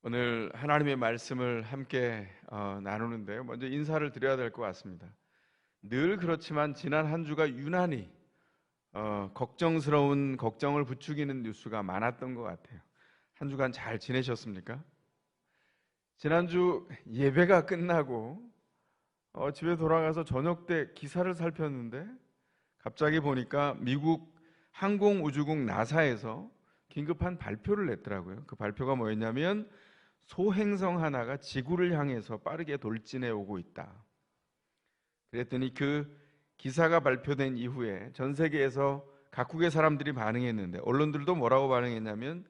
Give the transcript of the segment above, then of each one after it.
오늘 하나님의 말씀을 함께 나누는데요. 먼저 인사를 드려야 될 것 같습니다. 늘 그렇지만 지난 한 주가 유난히 걱정을 부추기는 뉴스가 많았던 것 같아요. 한 주간 잘 지내셨습니까? 지난주 예배가 끝나고 집에 돌아가서 저녁 때 기사를 살폈는데 갑자기 보니까 미국 항공우주국 나사에서 긴급한 발표를 냈더라고요. 그 발표가 뭐였냐면 소행성 하나가 지구를 향해서 빠르게 돌진해 오고 있다. 그랬더니 그 기사가 발표된 이후에 전 세계에서 각국의 사람들이 반응했는데 언론들도 뭐라고 반응했냐면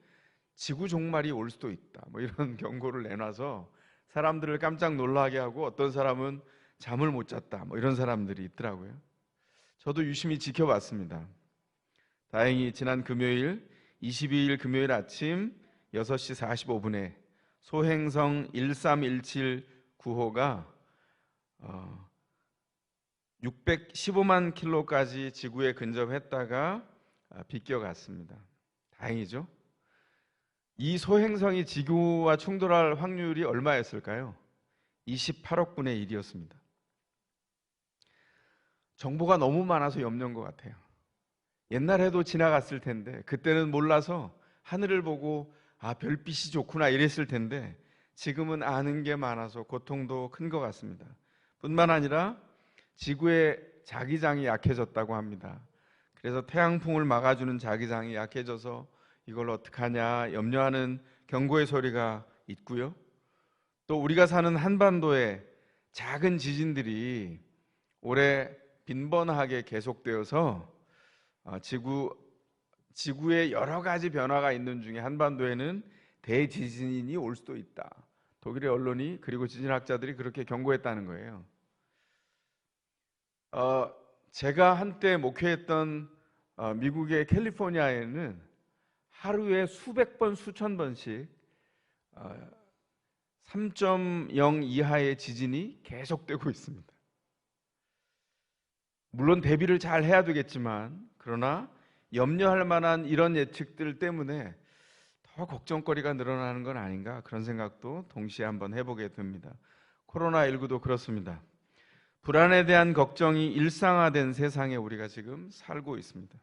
지구 종말이 올 수도 있다. 뭐 이런 경고를 내놔서 사람들을 깜짝 놀라게 하고 어떤 사람은 잠을 못 잤다. 뭐 이런 사람들이 있더라고요. 저도 유심히 지켜봤습니다. 다행히 지난 금요일 22일 금요일 아침 6시 45분에 소행성 1317 9호가 615만 킬로까지 지구에 근접했다가 비껴갔습니다. 다행이죠. 이 소행성이 지구와 충돌할 확률이 얼마였을까요? 28억 분의 1이었습니다. 정보가 너무 많아서 염려인 것 같아요. 옛날에도 지나갔을 텐데 그때는 몰라서 하늘을 보고 별빛이 좋구나 이랬을 텐데 지금은 아는 게 많아서 고통도 큰 것 같습니다. 뿐만 아니라 지구의 자기장이 약해졌다고 합니다. 그래서 태양풍을 막아주는 자기장이 약해져서 이걸 어떡하냐 염려하는 경고의 소리가 있고요. 또 우리가 사는 한반도에 작은 지진들이 올해 빈번하게 계속되어서 지구에 여러 가지 변화가 있는 중에 한반도에는 대지진이 올 수도 있다. 독일의 언론이 그리고 지진학자들이 그렇게 경고했다는 거예요. 제가 한때 목회했던 미국의 캘리포니아에는 하루에 수백 번, 수천 번씩 3.0 이하의 지진이 계속되고 있습니다. 물론 대비를 잘 해야 되겠지만 그러나 염려할 만한 이런 예측들 때문에 더 걱정거리가 늘어나는 건 아닌가 그런 생각도 동시에 한번 해보게 됩니다. 코로나19도 그렇습니다. 불안에 대한 걱정이 일상화된 세상에 우리가 지금 살고 있습니다.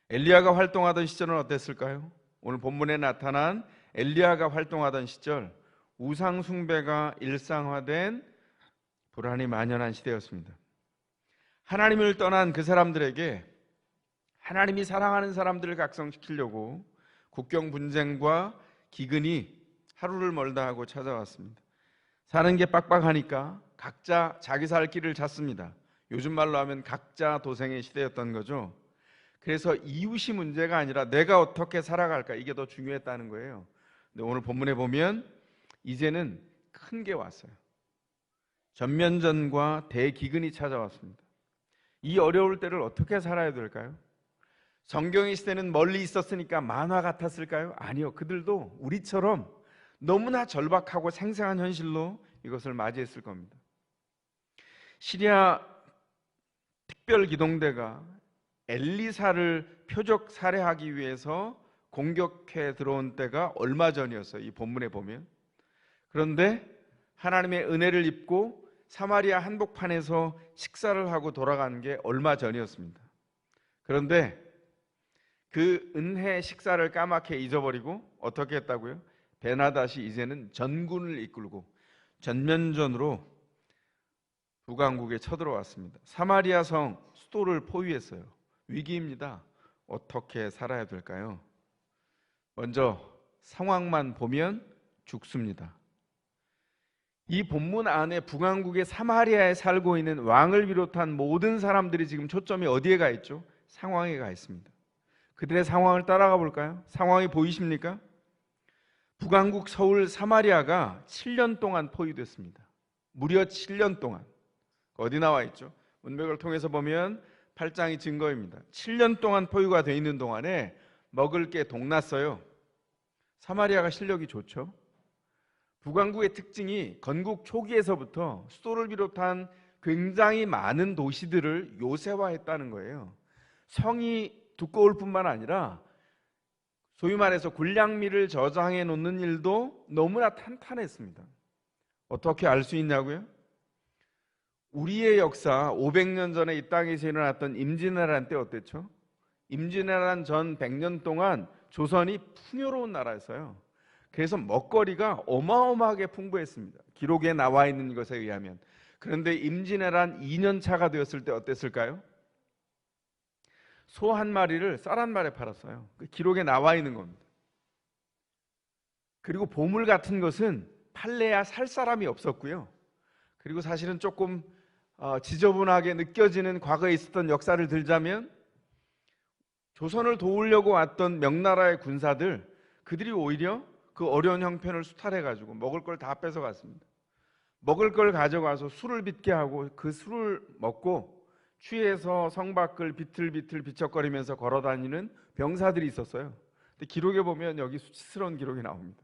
엘리야가 활동하던 시절은 어땠을까요? 오늘 본문에 나타난 엘리야가 활동하던 시절 우상 숭배가 일상화된 불안이 만연한 시대였습니다. 하나님을 떠난 그 사람들에게 하나님이 사랑하는 사람들을 각성시키려고 국경 분쟁과 기근이 하루를 멀다 하고 찾아왔습니다. 사는 게 빡빡하니까 각자 자기 살 길을 찾습니다. 요즘 말로 하면 각자 도생의 시대였던 거죠. 그래서 이웃이 문제가 아니라 내가 어떻게 살아갈까 이게 더 중요했다는 거예요. 근데 오늘 본문에 보면 이제는 큰 게 왔어요. 전면전과 대기근이 찾아왔습니다. 이 어려울 때를 어떻게 살아야 될까요? 성경의 시대는 멀리 있었으니까 만화 같았을까요? 아니요. 그들도 우리처럼 너무나 절박하고 생생한 현실로 이것을 맞이했을 겁니다. 시리아 특별기동대가 엘리사를 표적 살해하기 위해서 공격해 들어온 때가 얼마 전이었어요. 이 본문에 보면. 그런데 하나님의 은혜를 입고 사마리아 한복판에서 식사를 하고 돌아간 게 얼마 전이었습니다. 그런데 그 은혜 식사를 까맣게 잊어버리고 어떻게 했다고요? 베나닷이 이제는 전군을 이끌고 전면전으로 북왕국에 쳐들어왔습니다. 사마리아 성 수도를 포위했어요. 위기입니다. 어떻게 살아야 될까요? 먼저 상황만 보면 죽습니다. 이 본문 안에 북왕국의 사마리아에 살고 있는 왕을 비롯한 모든 사람들이 지금 초점이 어디에 가 있죠? 상황에 가 있습니다. 그들의 상황을 따라가 볼까요? 상황이 보이십니까? 북왕국 서울 사마리아가 7년 동안 포위됐습니다. 무려 7년 동안. 어디 나와 있죠? 문맥을 통해서 보면 8장이 증거입니다. 7년 동안 포위가 되어 있는 동안에 먹을 게 동났어요. 사마리아가 실력이 좋죠. 북왕국의 특징이 건국 초기에서부터 수도를 비롯한 굉장히 많은 도시들을 요새화했다는 거예요. 성이 두꺼울 뿐만 아니라 소위 말해서 군량미를 저장해 놓는 일도 너무나 탄탄했습니다. 어떻게 알 수 있냐고요? 우리의 역사 500년 전에 이 땅에서 일어났던 임진왜란 때 어땠죠? 임진왜란 전 100년 동안 조선이 풍요로운 나라였어요. 그래서 먹거리가 어마어마하게 풍부했습니다. 기록에 나와 있는 것에 의하면. 그런데 임진왜란 2년 차가 되었을 때 어땠을까요? 소 한 마리를 쌀 한 마리에 팔았어요. 그 기록에 나와 있는 겁니다. 그리고 보물 같은 것은 팔래야 살 사람이 없었고요. 그리고 사실은 조금 지저분하게 느껴지는 과거에 있었던 역사를 들자면 조선을 도우려고 왔던 명나라의 군사들, 그들이 오히려 그 어려운 형편을 수탈해가지고 먹을 걸 다 뺏어갔습니다. 먹을 걸 가져가서 술을 빚게 하고 그 술을 먹고 취해서 성 밖을 비틀비틀 비척거리면서 걸어다니는 병사들이 있었어요. 근데 기록에 보면 여기 수치스러운 기록이 나옵니다.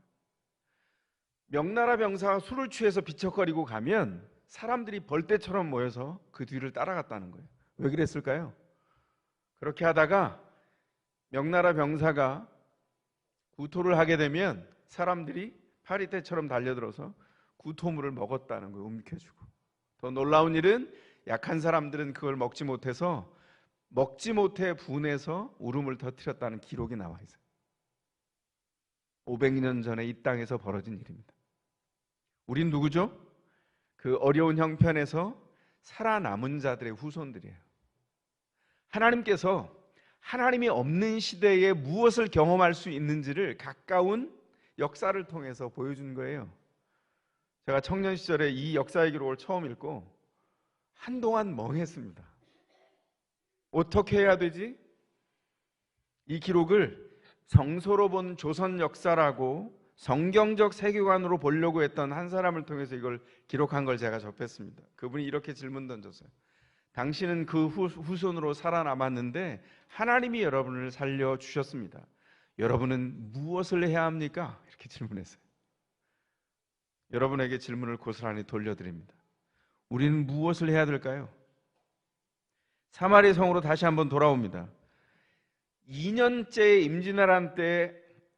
명나라 병사가 술을 취해서 비척거리고 가면 사람들이 벌떼처럼 모여서 그 뒤를 따라갔다는 거예요. 왜 그랬을까요? 그렇게 하다가 명나라 병사가 구토를 하게 되면 사람들이 파리떼처럼 달려들어서 구토물을 먹었다는 거예요. 움켜쥐고. 더 놀라운 일은 약한 사람들은 그걸 먹지 못해서 먹지 못해 분해서 울음을 터뜨렸다는 기록이 나와 있어요. 500년 전에 이 땅에서 벌어진 일입니다. 우린 누구죠? 그 어려운 형편에서 살아남은 자들의 후손들이에요. 하나님께서 하나님이 없는 시대에 무엇을 경험할 수 있는지를 가까운 역사를 통해서 보여준 거예요. 제가 청년 시절에 이 역사의 기록을 처음 읽고 한동안 멍했습니다. 어떻게 해야 되지? 이 기록을 성서로 본 조선 역사라고 성경적 세계관으로 보려고 했던 한 사람을 통해서 이걸 기록한 걸 제가 접했습니다. 그분이 이렇게 질문 던졌어요. 당신은 그 후손으로 살아남았는데 하나님이 여러분을 살려주셨습니다. 여러분은 무엇을 해야 합니까? 이렇게 질문했어요. 여러분에게 질문을 고스란히 돌려드립니다. 우리는 무엇을 해야 될까요? 사마리 성으로 다시 한번 돌아옵니다. 2년째 임진왜란 때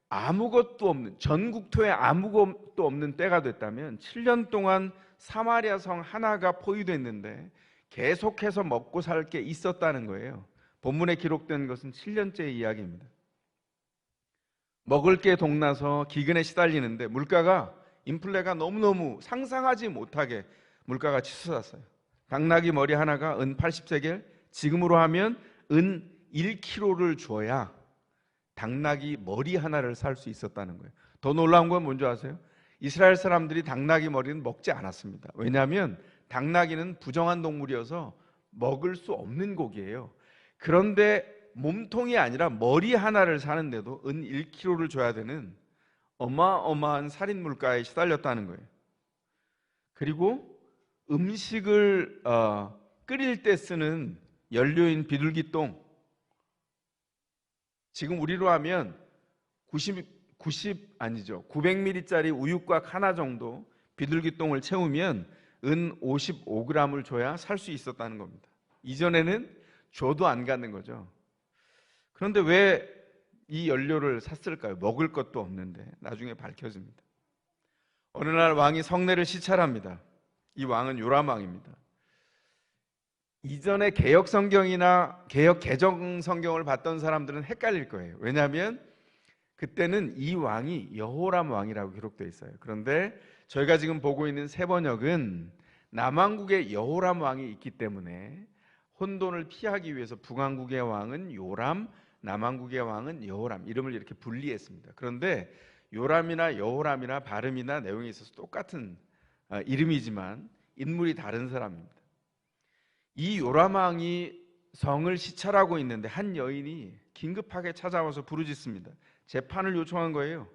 아무것도 없는, 전국토에 아무것도 없는 때가 됐다면 7년 동안 사마리아 성 하나가 포위됐는데 계속해서 먹고 살 게 있었다는 거예요. 본문에 기록된 것은 7년째의 이야기입니다. 먹을 게 동나서 기근에 시달리는데 물가가, 인플레가 너무너무 상상하지 못하게 물가가 치솟았어요. 당나귀 머리 하나가 은 80세겔, 지금으로 하면 은 1kg를 줘야 당나귀 머리 하나를 살 수 있었다는 거예요. 더 놀라운 건 뭔지 아세요? 이스라엘 사람들이 당나귀 머리는 먹지 않았습니다. 왜냐하면 당나귀는 부정한 동물이어서 먹을 수 없는 고기예요. 그런데 몸통이 아니라 머리 하나를 사는데도 은 1kg를 줘야 되는 어마어마한 살인 물가에 시달렸다는 거예요. 그리고 음식을 끓일 때 쓰는 연료인 비둘기똥, 지금 우리로 하면 900ml짜리 우유곽 하나 정도 비둘기똥을 채우면 은 55g을 줘야 살 수 있었다는 겁니다. 이전에는 줘도 안 갖는 거죠. 그런데 왜 이 연료를 샀을까요? 먹을 것도 없는데. 나중에 밝혀집니다. 어느 날 왕이 성내를 시찰합니다. 이 왕은 요람 왕입니다. 이전에 개역 성경이나 개역 개정 성경을 봤던 사람들은 헷갈릴 거예요. 왜냐하면 그때는 이 왕이 여호람 왕이라고 기록되어 있어요. 그런데 저희가 지금 보고 있는 새 번역은 남왕국에 여호람 왕이 있기 때문에 혼돈을 피하기 위해서 북왕국의 왕은 요람, 남왕국의 왕은 여호람, 이름을 이렇게 분리했습니다. 그런데 요람이나 여호람이나 발음이나 내용에 있어서 똑같은 이름이지만 인물이 다른 사람입니다. 이 요람 왕이 성을 시찰하고 있는데 한 여인이 긴급하게 찾아와서 부르짖습니다. 재판을 요청한 거예요.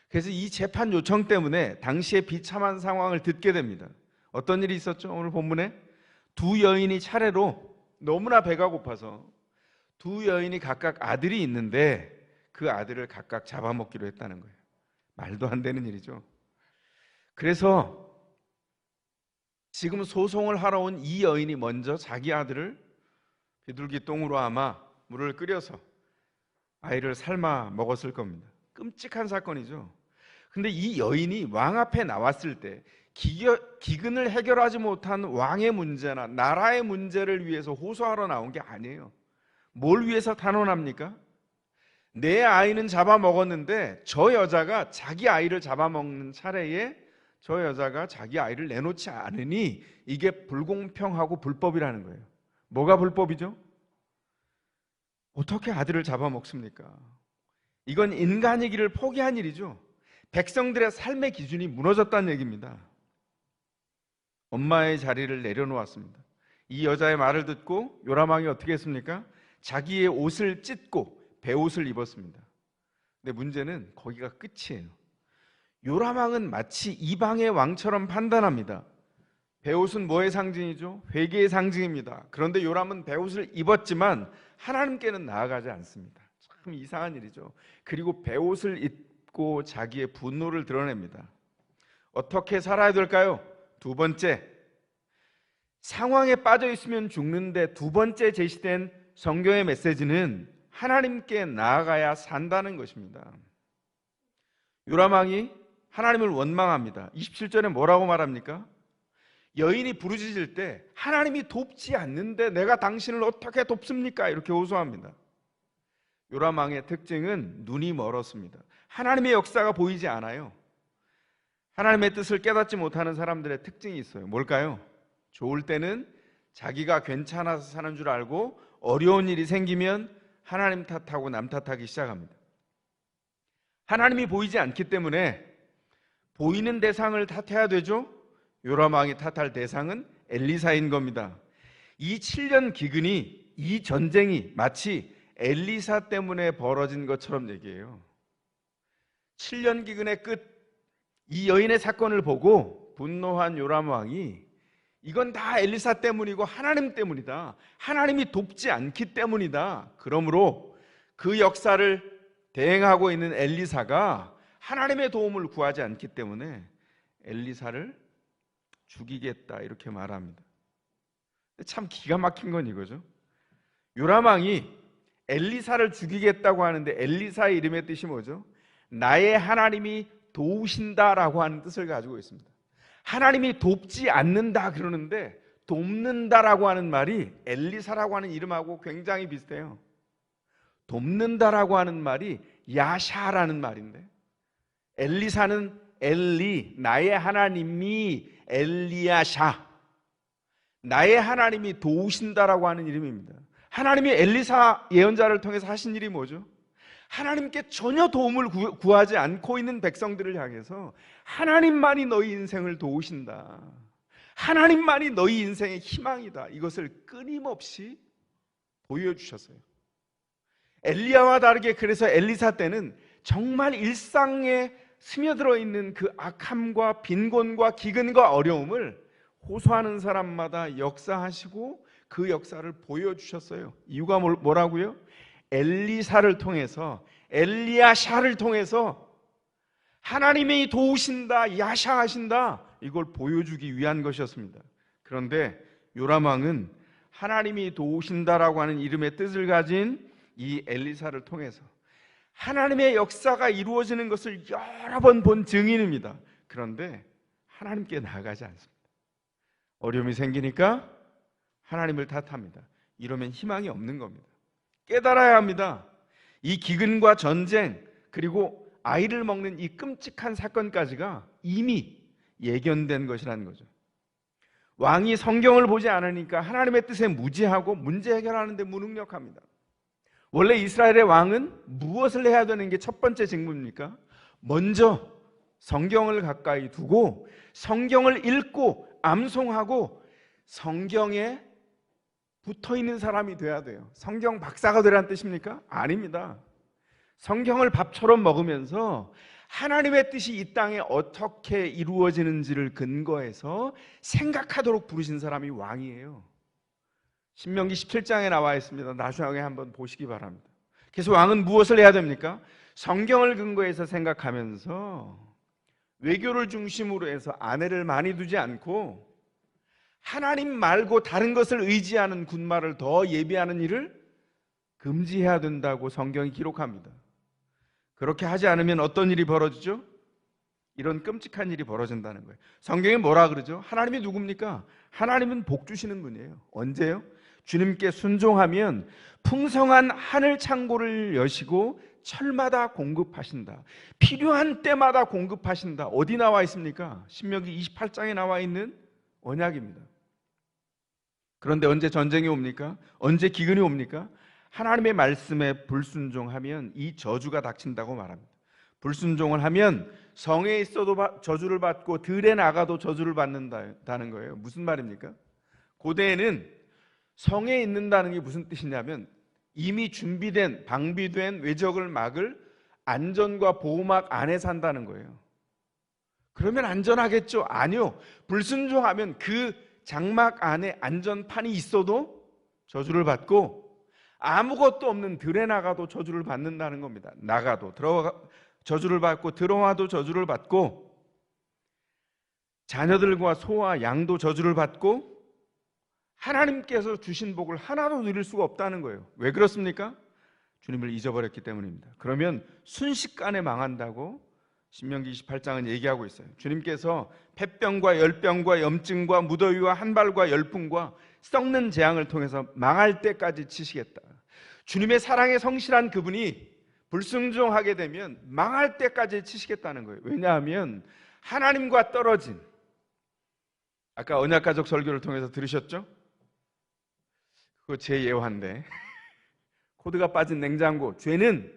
그래서 이 재판 요청 때문에 당시의 비참한 상황을 듣게 됩니다. 어떤 일이 있었죠? 오늘 본문에 두 여인이 차례로 너무나 배가 고파서 두 여인이 각각 아들이 있는데 그 아들을 각각 잡아먹기로 했다는 거예요. 말도 안 되는 일이죠. 그래서 지금 소송을 하러 온 이 여인이 먼저 자기 아들을 비둘기 똥으로 아마 물을 끓여서 아이를 삶아 먹었을 겁니다. 끔찍한 사건이죠. 근데 이 여인이 왕 앞에 나왔을 때 기근을 해결하지 못한 왕의 문제나 나라의 문제를 위해서 호소하러 나온 게 아니에요. 뭘 위해서 탄원합니까? 내 아이는 잡아먹었는데 저 여자가 자기 아이를 잡아먹는 차례에 저 여자가 자기 아이를 내놓지 않으니 이게 불공평하고 불법이라는 거예요. 뭐가 불법이죠? 어떻게 아들을 잡아먹습니까? 이건 인간이기를 포기한 일이죠. 백성들의 삶의 기준이 무너졌다는 얘기입니다. 엄마의 자리를 내려놓았습니다. 이 여자의 말을 듣고 요람왕이 어떻게 했습니까? 자기의 옷을 찢고 베옷을 입었습니다. 근데 문제는 거기가 끝이에요. 요람왕은 마치 이방의 왕처럼 판단합니다. 베옷은 뭐의 상징이죠? 회개의 상징입니다. 그런데 요람은 베옷을 입었지만 하나님께는 나아가지 않습니다. 참 이상한 일이죠. 그리고 베옷을 입고 자기의 분노를 드러냅니다. 어떻게 살아야 될까요? 두 번째, 상황에 빠져 있으면 죽는데 두 번째 제시된 성경의 메시지는 하나님께 나아가야 산다는 것입니다. 요람왕이 하나님을 원망합니다. 27절에 뭐라고 말합니까? 여인이 부르짖을 때 하나님이 돕지 않는데 내가 당신을 어떻게 돕습니까? 이렇게 호소합니다. 요람왕의 특징은 눈이 멀었습니다. 하나님의 역사가 보이지 않아요. 하나님의 뜻을 깨닫지 못하는 사람들의 특징이 있어요. 뭘까요? 좋을 때는 자기가 괜찮아서 사는 줄 알고 어려운 일이 생기면 하나님 탓하고 남 탓하기 시작합니다. 하나님이 보이지 않기 때문에 보이는 대상을 탓해야 되죠. 요람왕이 탓할 대상은 엘리사인 겁니다. 이 7년 기근이, 이 전쟁이 마치 엘리사 때문에 벌어진 것처럼 얘기해요. 7년 기근의 끝, 이 여인의 사건을 보고 분노한 요람왕이 이건 다 엘리사 때문이고 하나님 때문이다. 하나님이 돕지 않기 때문이다. 그러므로 그 역사를 대행하고 있는 엘리사가 하나님의 도움을 구하지 않기 때문에 엘리사를 죽이겠다 이렇게 말합니다. 참 기가 막힌 건 이거죠. 요람왕이 엘리사를 죽이겠다고 하는데 엘리사의 이름의 뜻이 뭐죠? 나의 하나님이 도우신다라고 하는 뜻을 가지고 있습니다. 하나님이 돕지 않는다 그러는데 돕는다라고 하는 말이 엘리사라고 하는 이름하고 굉장히 비슷해요. 돕는다라고 하는 말이 야샤라는 말인데 엘리사는 엘리, 나의 하나님이 엘리야샤, 나의 하나님이 도우신다라고 하는 이름입니다. 하나님이 엘리사 예언자를 통해서 하신 일이 뭐죠? 하나님께 전혀 도움을 구하지 않고 있는 백성들을 향해서 하나님만이 너희 인생을 도우신다, 하나님만이 너희 인생의 희망이다, 이것을 끊임없이 보여주셨어요. 엘리야와 다르게 그래서 엘리사 때는 정말 일상에 스며들어 있는 그 악함과 빈곤과 기근과 어려움을 호소하는 사람마다 역사하시고 그 역사를 보여주셨어요. 이유가 뭐라고요? 엘리사를 통해서, 엘리야샤를 통해서 하나님이 도우신다, 야샤하신다, 이걸 보여주기 위한 것이었습니다. 그런데 요람왕은 하나님이 도우신다라고 하는 이름의 뜻을 가진 이 엘리사를 통해서 하나님의 역사가 이루어지는 것을 여러 번 본 증인입니다. 그런데 하나님께 나아가지 않습니다. 어려움이 생기니까 하나님을 탓합니다. 이러면 희망이 없는 겁니다. 깨달아야 합니다. 이 기근과 전쟁 그리고 아이를 먹는 이 끔찍한 사건까지가 이미 예견된 것이라는 거죠. 왕이 성경을 보지 않으니까 하나님의 뜻에 무지하고 문제 해결하는 데 무능력합니다. 원래 이스라엘의 왕은 무엇을 해야 되는 게 첫 번째 직무입니까? 먼저 성경을 가까이 두고 성경을 읽고 암송하고 성경에 붙어있는 사람이 돼야 돼요. 성경 박사가 되라는 뜻입니까? 아닙니다. 성경을 밥처럼 먹으면서 하나님의 뜻이 이 땅에 어떻게 이루어지는지를 근거해서 생각하도록 부르신 사람이 왕이에요. 신명기 17장에 나와 있습니다. 나중에 한번 보시기 바랍니다. 그래서 왕은 무엇을 해야 됩니까? 성경을 근거해서 생각하면서 외교를 중심으로 해서 아내를 많이 두지 않고 하나님 말고 다른 것을 의지하는 군마를 더 예비하는 일을 금지해야 된다고 성경이 기록합니다. 그렇게 하지 않으면 어떤 일이 벌어지죠? 이런 끔찍한 일이 벌어진다는 거예요. 성경이 뭐라 그러죠? 하나님이 누굽니까? 하나님은 복 주시는 분이에요. 언제요? 주님께 순종하면 풍성한 하늘 창고를 여시고 철마다 공급하신다. 필요한 때마다 공급하신다. 어디 나와 있습니까? 신명기 28장에 나와 있는 언약입니다. 그런데 언제 전쟁이 옵니까? 언제 기근이 옵니까? 하나님의 말씀에 불순종하면 이 저주가 닥친다고 말합니다. 불순종을 하면 성에 있어도 저주를 받고 들에 나가도 저주를 받는다는 거예요. 무슨 말입니까? 고대에는 성에 있는다는 게 무슨 뜻이냐면 이미 준비된 방비된 외적을 막을 안전과 보호막 안에 산다는 거예요. 그러면 안전하겠죠? 아니요. 불순종하면 그 장막 안에 안전판이 있어도 저주를 받고 아무것도 없는 들에 나가도 저주를 받는다는 겁니다. 나가도 저주를 받고 들어와도 저주를 받고 자녀들과 소와 양도 저주를 받고 하나님께서 주신 복을 하나도 누릴 수가 없다는 거예요. 왜 그렇습니까? 주님을 잊어버렸기 때문입니다. 그러면 순식간에 망한다고 신명기 28장은 얘기하고 있어요. 주님께서 폐병과 열병과 염증과 무더위와 한발과 열풍과 썩는 재앙을 통해서 망할 때까지 치시겠다. 주님의 사랑에 성실한 그분이 불순종하게 되면 망할 때까지 치시겠다는 거예요. 왜냐하면 하나님과 떨어진, 아까 언약가족 설교를 통해서 들으셨죠? 그거 제 예화인데 코드가 빠진 냉장고, 죄는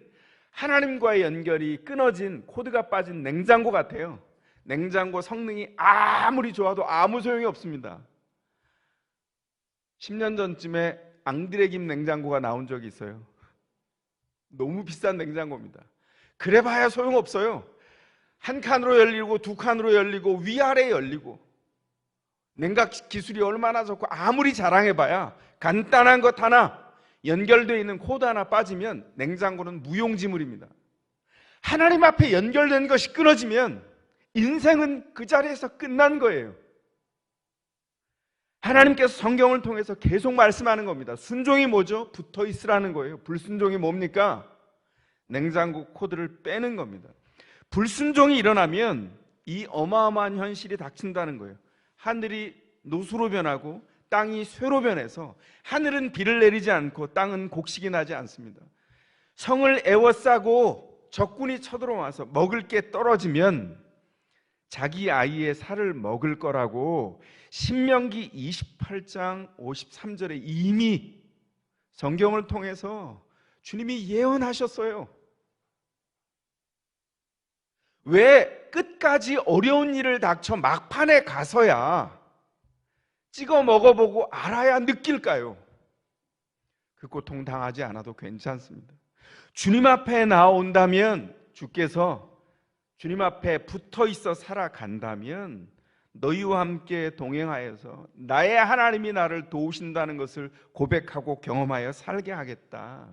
하나님과의 연결이 끊어진 코드가 빠진 냉장고 같아요. 냉장고 성능이 아무리 좋아도 아무 소용이 없습니다. 10년 전쯤에 앙드레김 냉장고가 나온 적이 있어요. 너무 비싼 냉장고입니다. 그래봐야 소용없어요. 한 칸으로 열리고 두 칸으로 열리고 위아래 열리고 냉각 기술이 얼마나 좋고 아무리 자랑해봐야 간단한 것 하나 연결되어 있는 코드 하나 빠지면 냉장고는 무용지물입니다. 하나님 앞에 연결된 것이 끊어지면 인생은 그 자리에서 끝난 거예요. 하나님께서 성경을 통해서 계속 말씀하는 겁니다. 순종이 뭐죠? 붙어 있으라는 거예요. 불순종이 뭡니까? 냉장고 코드를 빼는 겁니다. 불순종이 일어나면 이 어마어마한 현실이 닥친다는 거예요. 하늘이 노수로 변하고 땅이 쇠로 변해서 하늘은 비를 내리지 않고 땅은 곡식이 나지 않습니다. 성을 에워싸고 적군이 쳐들어와서 먹을 게 떨어지면 자기 아이의 살을 먹을 거라고 신명기 28장 53절에 이미 성경을 통해서 주님이 예언하셨어요. 왜 끝까지 어려운 일을 닥쳐 막판에 가서야 찍어 먹어보고 알아야 느낄까요? 그 고통 당하지 않아도 괜찮습니다. 주님 앞에 나온다면 주께서 주님 앞에 붙어 있어 살아간다면 너희와 함께 동행하여서 나의 하나님이 나를 도우신다는 것을 고백하고 경험하여 살게 하겠다.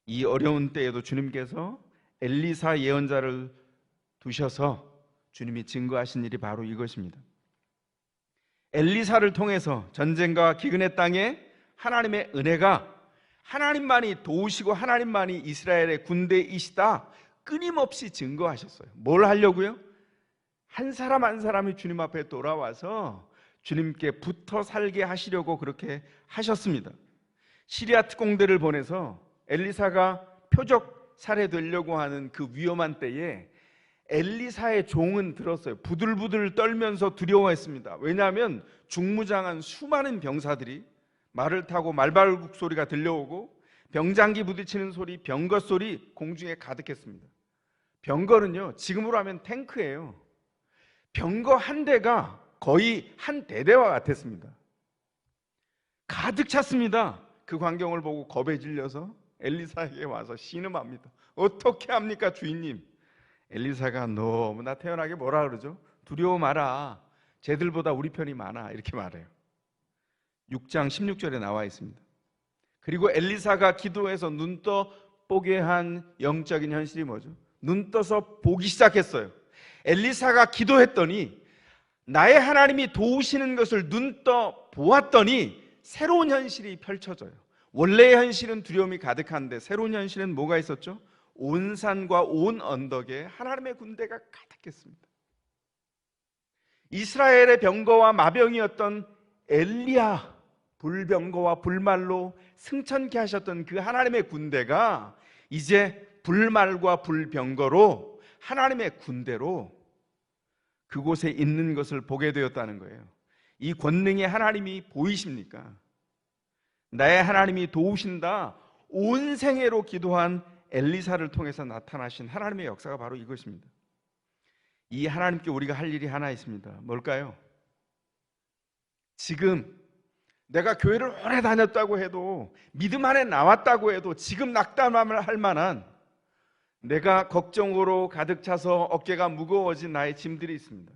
이 어려운 때에도 주님께서 엘리사 예언자를 두셔서 주님이 증거하신 일이 바로 이것입니다. 엘리사를 통해서 전쟁과 기근의 땅에 하나님의 은혜가 하나님만이 도우시고 하나님만이 이스라엘의 군대이시다 끊임없이 증거하셨어요. 뭘 하려고요? 한 사람 한 사람이 주님 앞에 돌아와서 주님께 붙어 살게 하시려고 그렇게 하셨습니다. 시리아 특공대를 보내서 엘리사가 표적 살해되려고 하는 그 위험한 때에 엘리사의 종은 들었어요. 부들부들 떨면서 두려워했습니다. 왜냐하면 중무장한 수많은 병사들이 말을 타고 말발굽 소리가 들려오고 병장기 부딪히는 소리, 병거 소리 공중에 가득했습니다. 병거는요, 지금으로 하면 탱크예요. 병거 한 대가 거의 한 대대와 같았습니다. 가득 찼습니다. 그 광경을 보고 겁에 질려서 엘리사에게 와서 신음합니다. 어떻게 합니까, 주인님? 엘리사가 너무나 태연하게 뭐라 그러죠? 두려워 마라. 쟤들보다 우리 편이 많아. 이렇게 말해요. 6장 16절에 나와 있습니다. 그리고 엘리사가 기도해서 눈 떠 보게 한 영적인 현실이 뭐죠? 눈 떠서 보기 시작했어요. 엘리사가 기도했더니 나의 하나님이 도우시는 것을 눈 떠 보았더니 새로운 현실이 펼쳐져요. 원래의 현실은 두려움이 가득한데 새로운 현실은 뭐가 있었죠? 온 산과 온 언덕에 하나님의 군대가 가득했습니다. 이스라엘의 병거와 마병이었던 엘리야, 불병거와 불말로 승천케 하셨던 그 하나님의 군대가 이제 불말과 불병거로 하나님의 군대로 그곳에 있는 것을 보게 되었다는 거예요. 이 권능의 하나님이 보이십니까? 나의 하나님이 도우신다. 온 생애로 기도한 엘리사를 통해서 나타나신 하나님의 역사가 바로 이것입니다. 이 하나님께 우리가 할 일이 하나 있습니다. 뭘까요? 지금 내가 교회를 오래 다녔다고 해도, 믿음 안에 나왔다고 해도 지금 낙담을 할 만한, 내가 걱정으로 가득 차서 어깨가 무거워진 나의 짐들이 있습니다.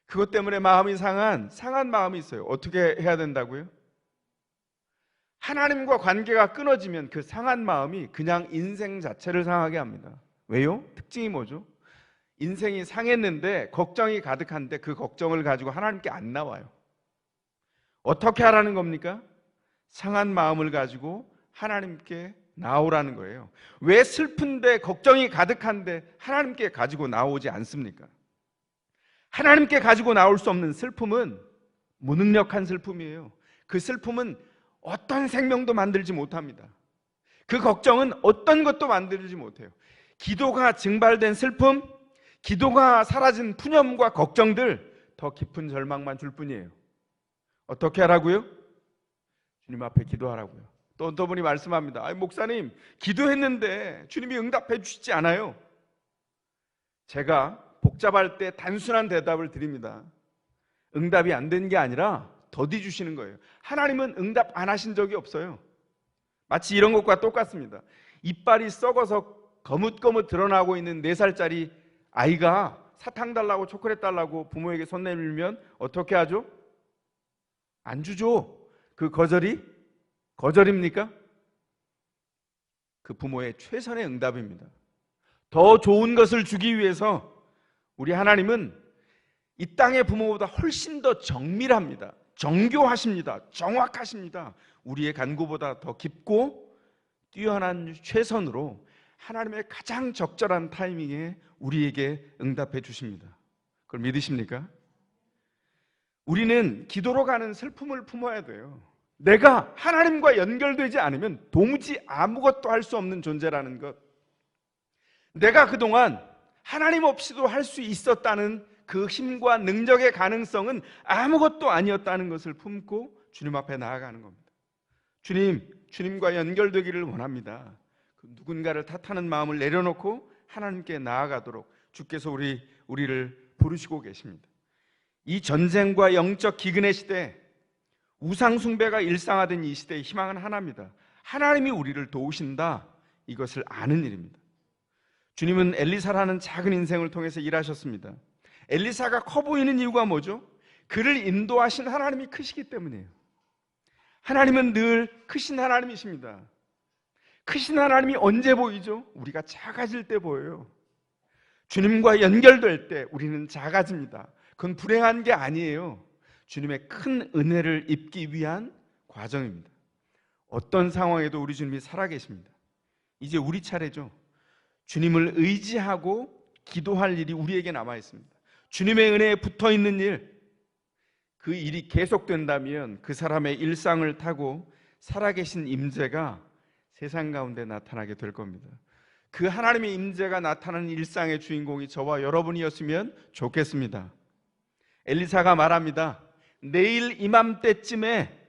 그것 때문에 마음이 상한 마음이 있어요. 어떻게 해야 된다고요? 하나님과 관계가 끊어지면 그 상한 마음이 그냥 인생 자체를 상하게 합니다. 왜요? 특징이 뭐죠? 인생이 상했는데 걱정이 가득한데 그 걱정을 가지고 하나님께 안 나와요. 어떻게 하라는 겁니까? 상한 마음을 가지고 하나님께 나오라는 거예요. 왜 슬픈데 걱정이 가득한데 하나님께 가지고 나오지 않습니까? 하나님께 가지고 나올 수 없는 슬픔은 무능력한 슬픔이에요. 그 슬픔은 어떤 생명도 만들지 못합니다. 그 걱정은 어떤 것도 만들지 못해요. 기도가 증발된 슬픔, 기도가 사라진 푸념과 걱정들, 더 깊은 절망만 줄 뿐이에요. 어떻게 하라고요? 주님 앞에 기도하라고요. 또 어떤 분이 말씀합니다. 아니, 목사님, 기도했는데 주님이 응답해 주시지 않아요. 제가 복잡할 때 단순한 대답을 드립니다. 응답이 안 된 게 아니라 더디 주시는 거예요. 하나님은 응답 안 하신 적이 없어요. 마치 이런 것과 똑같습니다. 이빨이 썩어서 거뭇거뭇 드러나고 있는 4살짜리 아이가 사탕 달라고 초콜릿 달라고 부모에게 손 내밀면 어떻게 하죠? 안 주죠. 그 거절입니까? 그 부모의 최선의 응답입니다. 더 좋은 것을 주기 위해서 우리 하나님은 이 땅의 부모보다 훨씬 더 정밀합니다. 정교하십니다. 정확하십니다. 우리의 간구보다 더 깊고 뛰어난 최선으로 하나님의 가장 적절한 타이밍에 우리에게 응답해 주십니다. 그걸 믿으십니까? 우리는 기도로 가는 슬픔을 품어야 돼요. 내가 하나님과 연결되지 않으면 도무지 아무것도 할 수 없는 존재라는 것, 내가 그동안 하나님 없이도 할 수 있었다는 그 힘과 능력의 가능성은 아무것도 아니었다는 것을 품고 주님 앞에 나아가는 겁니다. 주님과 연결되기를 원합니다. 누군가를 탓하는 마음을 내려놓고 하나님께 나아가도록 주께서 우리를 부르시고 계십니다. 이 전쟁과 영적 기근의 시대, 우상 숭배가 일상화된 이 시대의 희망은 하나입니다. 하나님이 우리를 도우신다, 이것을 아는 일입니다. 주님은 엘리사라는 작은 인생을 통해서 일하셨습니다. 엘리사가 커 보이는 이유가 뭐죠? 그를 인도하신 하나님이 크시기 때문이에요. 하나님은 늘 크신 하나님이십니다. 크신 하나님이 언제 보이죠? 우리가 작아질 때 보여요. 주님과 연결될 때 우리는 작아집니다. 그건 불행한 게 아니에요. 주님의 큰 은혜를 입기 위한 과정입니다. 어떤 상황에도 우리 주님이 살아계십니다. 이제 우리 차례죠. 주님을 의지하고 기도할 일이 우리에게 남아 있습니다. 주님의 은혜에 붙어 있는 일, 그 일이 계속된다면 그 사람의 일상을 타고 살아계신 임재가 세상 가운데 나타나게 될 겁니다. 그 하나님의 임재가 나타나는 일상의 주인공이 저와 여러분이었으면 좋겠습니다. 엘리사가 말합니다. 내일 이맘때쯤에,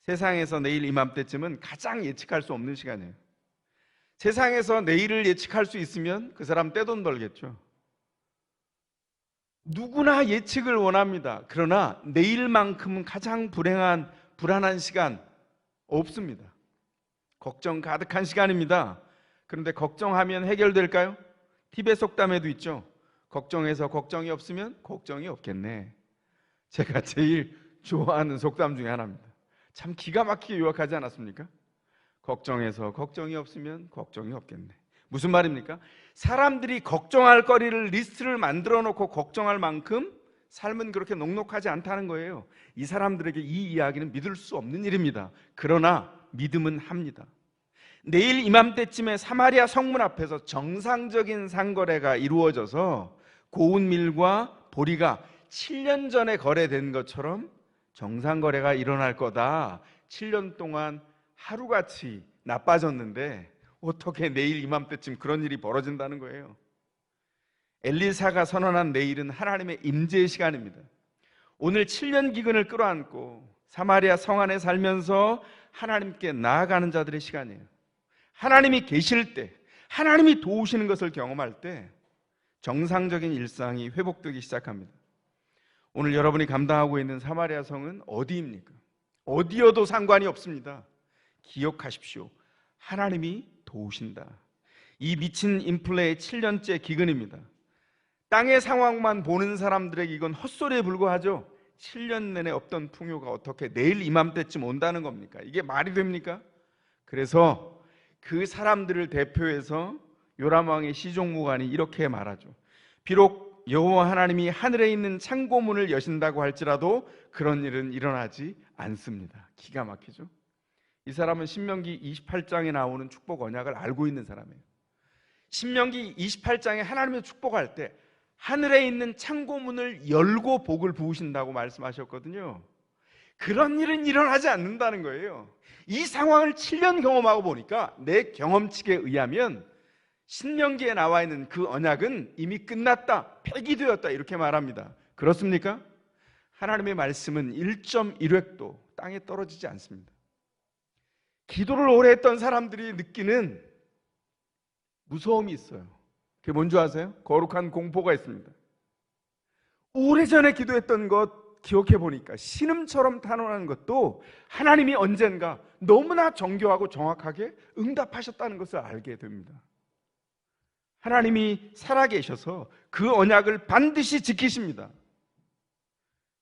세상에서 내일 이맘때쯤은 가장 예측할 수 없는 시간이에요. 세상에서 내일을 예측할 수 있으면 그 사람 떼돈 벌겠죠. 누구나 예측을 원합니다. 그러나 내일만큼은 가장 불안한 시간 없습니다. 걱정 가득한 시간입니다. 그런데 걱정하면 해결될까요? 팁의 속담에도 있죠. 걱정해서 걱정이 없으면 걱정이 없겠네. 제가 제일 좋아하는 속담 중에 하나입니다. 참 기가 막히게 유학하지 않았습니까? 걱정해서 걱정이 없으면 걱정이 없겠네. 무슨 말입니까? 사람들이 걱정할 거리를 리스트를 만들어 놓고 걱정할 만큼 삶은 그렇게 녹록하지 않다는 거예요. 이 사람들에게 이 이야기는 믿을 수 없는 일입니다. 그러나 믿음은 합니다. 내일 이맘때쯤에 사마리아 성문 앞에서 정상적인 상거래가 이루어져서 고운 밀과 보리가 7년 전에 거래된 것처럼 정상거래가 일어날 거다. 7년 동안 하루같이 나빠졌는데 어떻게 내일 이맘때쯤 그런 일이 벌어진다는 거예요. 엘리사가 선언한 내일은 하나님의 임재의 시간입니다. 오늘 7년 기근을 끌어안고 사마리아 성 안에 살면서 하나님께 나아가는 자들의 시간이에요. 하나님이 계실 때, 하나님이 도우시는 것을 경험할 때 정상적인 일상이 회복되기 시작합니다. 오늘 여러분이 감당하고 있는 사마리아 성은 어디입니까? 어디여도 상관이 없습니다. 기억하십시오. 하나님이 도우신다. 이 미친 인플레의 7년째 기근입니다. 땅의 상황만 보는 사람들에게 이건 헛소리에 불과하죠. 7년 내내 없던 풍요가 어떻게 내일 이맘때쯤 온다는 겁니까? 이게 말이 됩니까? 그래서 그 사람들을 대표해서 요람 왕의 시종무관이 이렇게 말하죠. 비록 여호와 하나님이 하늘에 있는 창고문을 여신다고 할지라도 그런 일은 일어나지 않습니다. 기가 막히죠. 이 사람은 신명기 28장에 나오는 축복 언약을 알고 있는 사람이에요. 신명기 28장에 하나님의 축복할 때 하늘에 있는 창고문을 열고 복을 부으신다고 말씀하셨거든요. 그런 일은 일어나지 않는다는 거예요. 이 상황을 7년 경험하고 보니까 내 경험칙에 의하면 신명기에 나와 있는 그 언약은 이미 끝났다, 폐기되었다 이렇게 말합니다. 그렇습니까? 하나님의 말씀은 1.1획도 땅에 떨어지지 않습니다. 기도를 오래 했던 사람들이 느끼는 무서움이 있어요. 그게 뭔지 아세요? 거룩한 공포가 있습니다. 오래전에 기도했던 것 기억해 보니까 신음처럼 탄원하는 것도 하나님이 언젠가 너무나 정교하고 정확하게 응답하셨다는 것을 알게 됩니다. 하나님이 살아계셔서 그 언약을 반드시 지키십니다.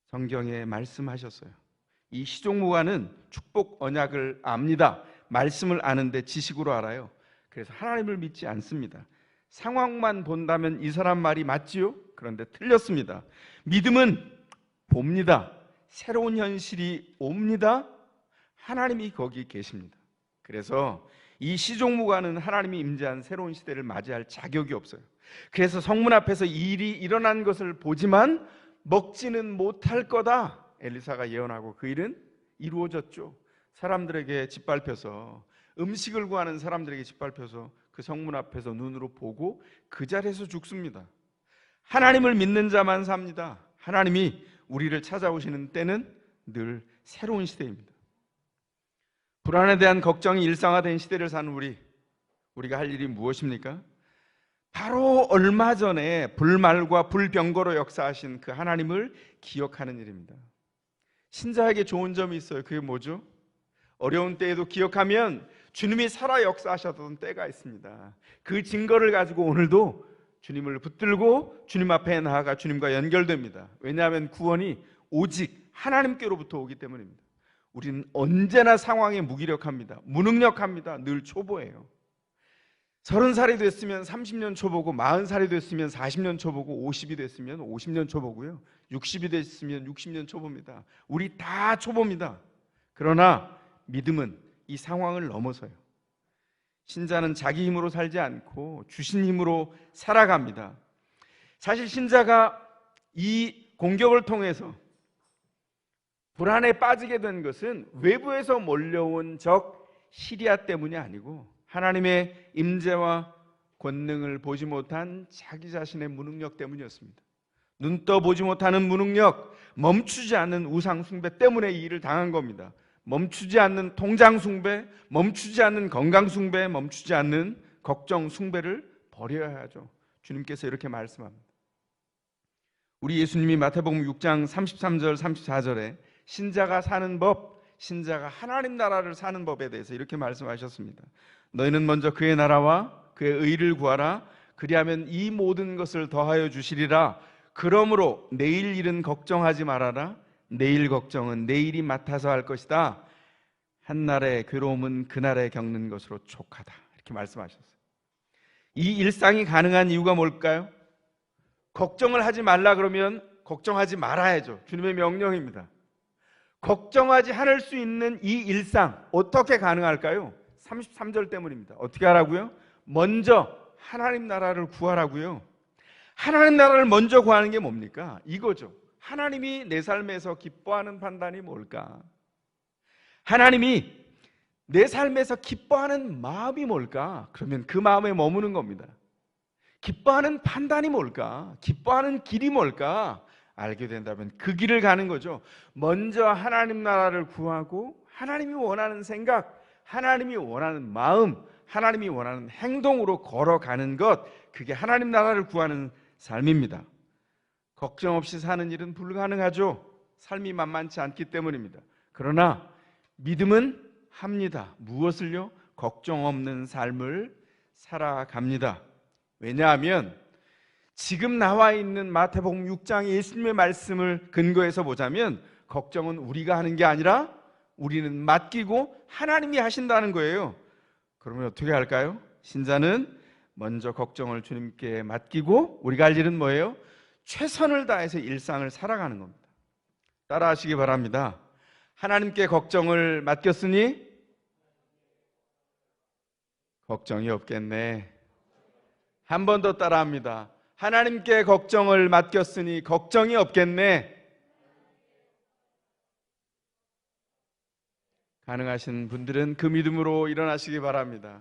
성경에 말씀하셨어요. 이 시종무관은 축복 언약을 압니다. 말씀을 아는데 지식으로 알아요. 그래서 하나님을 믿지 않습니다. 상황만 본다면 이 사람 말이 맞지요? 그런데 틀렸습니다. 믿음은 봅니다. 새로운 현실이 옵니다. 하나님이 거기 계십니다. 그래서 이 시종무관은 하나님이 임재한 새로운 시대를 맞이할 자격이 없어요. 그래서 성문 앞에서 일이 일어난 것을 보지만 먹지는 못할 거다. 엘리사가 예언하고 그 일은 이루어졌죠. 사람들에게 짓밟혀서 음식을 구하는 사람들에게 짓밟혀서 그 성문 앞에서 눈으로 보고 그 자리에서 죽습니다. 하나님을 믿는 자만 삽니다. 하나님이 우리를 찾아오시는 때는 늘 새로운 시대입니다. 불안에 대한 걱정이 일상화된 시대를 사는 우리가 할 일이 무엇입니까? 바로 얼마 전에 불말과 불병거로 역사하신 그 하나님을 기억하는 일입니다. 신자에게 좋은 점이 있어요. 그게 뭐죠? 어려운 때에도 기억하면 주님이 살아 역사하셨던 때가 있습니다. 그 증거를 가지고 오늘도 주님을 붙들고 주님 앞에 나아가 주님과 연결됩니다. 왜냐하면 구원이 오직 하나님께로부터 오기 때문입니다. 우리는 언제나 상황에 무기력합니다. 무능력합니다. 늘 초보예요. 30살이 됐으면 30년 초보고 40살이 됐으면 40년 초보고 50이 됐으면 50년 초보고요. 60이 됐으면 60년 초보입니다. 우리 다 초보입니다. 그러나 믿음은 이 상황을 넘어서요. 신자는 자기 힘으로 살지 않고 주신 힘으로 살아갑니다. 사실 신자가 이 공격을 통해서 불안에 빠지게 된 것은 외부에서 몰려온 적 시리아 때문이 아니고 하나님의 임재와 권능을 보지 못한 자기 자신의 무능력 때문이었습니다. 눈 떠 보지 못하는 무능력, 멈추지 않는 우상 숭배 때문에 이 일을 당한 겁니다. 멈추지 않는 통장 숭배, 멈추지 않는 건강 숭배, 멈추지 않는 걱정 숭배를 버려야 하죠. 주님께서 이렇게 말씀합니다. 우리 예수님이 마태복음 6장 33절 34절에 신자가 사는 법, 신자가 하나님 나라를 사는 법에 대해서 이렇게 말씀하셨습니다. 너희는 먼저 그의 나라와 그의 의를 구하라. 그리하면 이 모든 것을 더하여 주시리라. 그러므로 내일 일은 걱정하지 말아라. 내일 걱정은 내일이 맡아서 할 것이다. 한날의 괴로움은 그날에 겪는 것으로 족하다. 이렇게 말씀하셨어요. 이 일상이 가능한 이유가 뭘까요? 걱정을 하지 말라 그러면 걱정하지 말아야죠. 주님의 명령입니다. 걱정하지 않을 수 있는 이 일상 어떻게 가능할까요? 33절 때문입니다. 어떻게 하라고요? 먼저 하나님 나라를 구하라고요. 하나님 나라를 먼저 구하는 게 뭡니까? 이거죠. 하나님이 내 삶에서 기뻐하는 판단이 뭘까? 하나님이 내 삶에서 기뻐하는 마음이 뭘까? 그러면 그 마음에 머무는 겁니다. 기뻐하는 판단이 뭘까? 기뻐하는 길이 뭘까? 알게 된다면 그 길을 가는 거죠. 먼저 하나님 나라를 구하고 하나님이 원하는 생각, 하나님이 원하는 마음, 하나님이 원하는 행동으로 걸어가는 것, 그게 하나님 나라를 구하는 삶입니다. 걱정 없이 사는 일은 불가능하죠. 삶이 만만치 않기 때문입니다. 그러나 믿음은 합니다. 무엇을요? 걱정 없는 삶을 살아갑니다. 왜냐하면 지금 나와 있는 마태복음 6장 예수님의 말씀을 근거해서 보자면 걱정은 우리가 하는 게 아니라 우리는 맡기고 하나님이 하신다는 거예요. 그러면 어떻게 할까요? 신자는 먼저 걱정을 주님께 맡기고 우리가 할 일은 뭐예요? 최선을 다해서 일상을 살아가는 겁니다. 따라 하시기 바랍니다. 하나님께 걱정을 맡겼으니 걱정이 없겠네. 한 번 더 따라합니다. 하나님께 걱정을 맡겼으니 걱정이 없겠네. 가능하신 분들은 그 믿음으로 일어나시기 바랍니다.